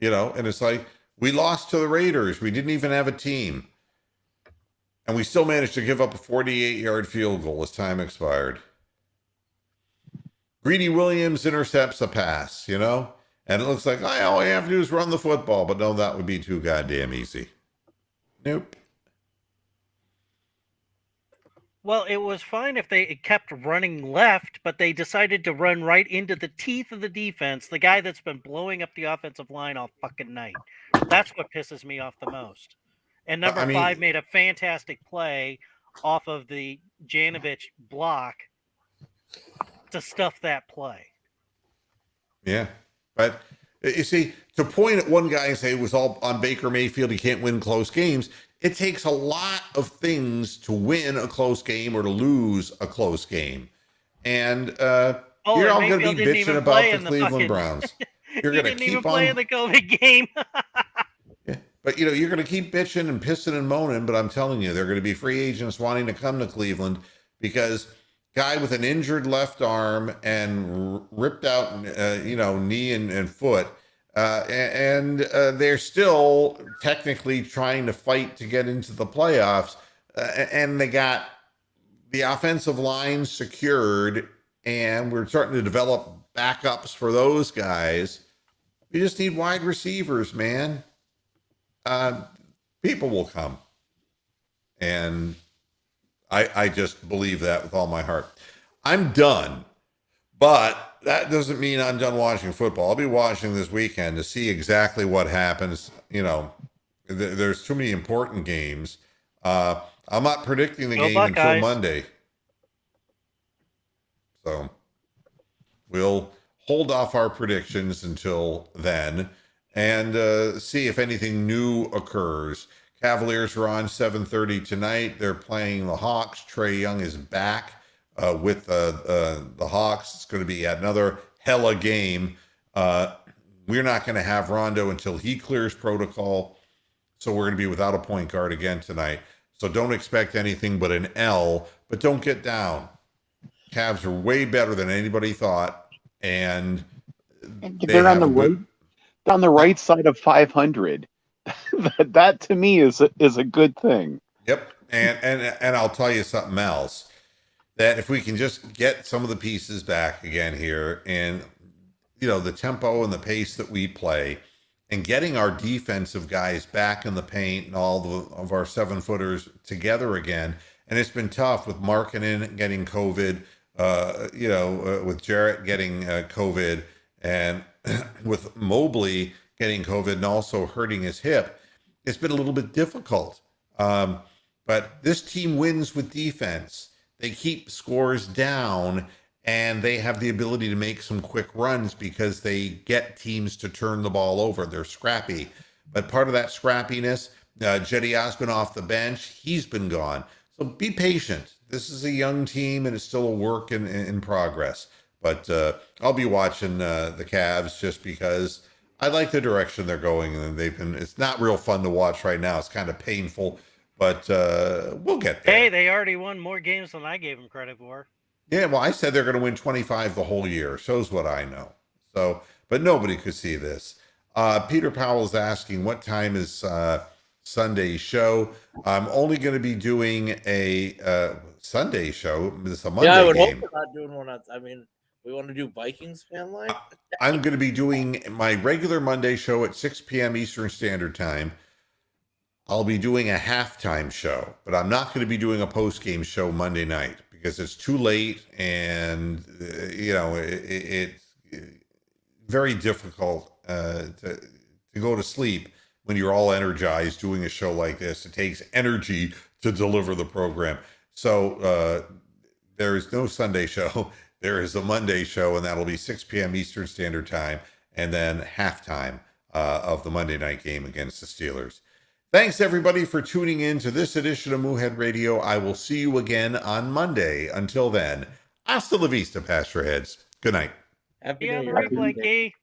And it's like We lost to the Raiders. We didn't even have a team. And we still managed to give up a 48-yard field goal as time expired. Greedy Williams intercepts a pass, And it looks like all I have to do is run the football. But no, that would be too goddamn easy. Nope. Well, it was fine if they kept running left, but they decided to run right into the teeth of the defense, the guy that's been blowing up the offensive line all fucking night. That's what pisses me off the most. And number 5 made a fantastic play off of the Janovich block to stuff that play. Yeah. But you see, to point at one guy and say it was all on Baker Mayfield, he can't win close games, it takes a lot of things to win a close game or to lose a close game. And you're all going to be bitching about the Cleveland Browns. You're going to keep play in the COVID game. Yeah. But, you're going to keep bitching and pissing and moaning, but I'm telling you, they're going to be free agents wanting to come to Cleveland because guy with an injured left arm and ripped out, knee and foot, and they're still technically trying to fight to get into the playoffs, and they got the offensive line secured, and we're starting to develop backups for those guys. We just need wide receivers, man. People will come, and I just believe that with all my heart. I'm done, but that doesn't mean I'm done watching football. I'll be watching this weekend to see exactly what happens. There's too many important games. I'm not predicting the game until Monday. So we'll hold off our predictions until then and see if anything new occurs. Cavaliers are on 7:30 tonight. They're playing the Hawks. Trae Young is back with the Hawks. It's going to be another hella game. We're not going to have Rondo until he clears protocol. So we're going to be without a point guard again tonight. So don't expect anything but an L, but don't get down. Cavs are way better than anybody thought. And they're on the right side of 500. That to me is a good thing. Yep. And I'll tell you something else, that if we can just get some of the pieces back again here and the tempo and the pace that we play and getting our defensive guys back in the paint and all of our 7-footers together again. And it's been tough with Markkanen getting COVID, with Jarrett getting COVID, and with Mobley getting COVID and also hurting his hip. It's been a little bit difficult. But this team wins with defense. They keep scores down, and they have the ability to make some quick runs because they get teams to turn the ball over. They're scrappy. But part of that scrappiness, Jetty Osman off the bench, he's been gone. So be patient. This is a young team, and it's still a work in progress. But I'll be watching the Cavs just because I like the direction they're going, and it's not real fun to watch right now. It's kind of painful, but we'll get there. Hey, they already won more games than I gave them credit for. Yeah, well, I said they're going to win 25 the whole year. Shows what I know. So, but nobody could see this. Peter Powell's asking, what time is Sunday's show? I'm only going to be doing a Sunday show. It's a Monday game. Yeah, I would hope we're not doing one. We want to do Vikings fan line? I'm going to be doing my regular Monday show at 6 p.m. Eastern Standard Time. I'll be doing a halftime show, but I'm not going to be doing a post-game show Monday night because it's too late and, it's very difficult to go to sleep when you're all energized doing a show like this. It takes energy to deliver the program. So there is no Sunday show. There is a Monday show, and that'll be 6 p.m. Eastern Standard Time, and then halftime of the Monday night game against the Steelers. Thanks, everybody, for tuning in to this edition of Moohead Radio. I will see you again on Monday. Until then, hasta la vista, Pasture Heads. Good night. Happy New Year. Blakey.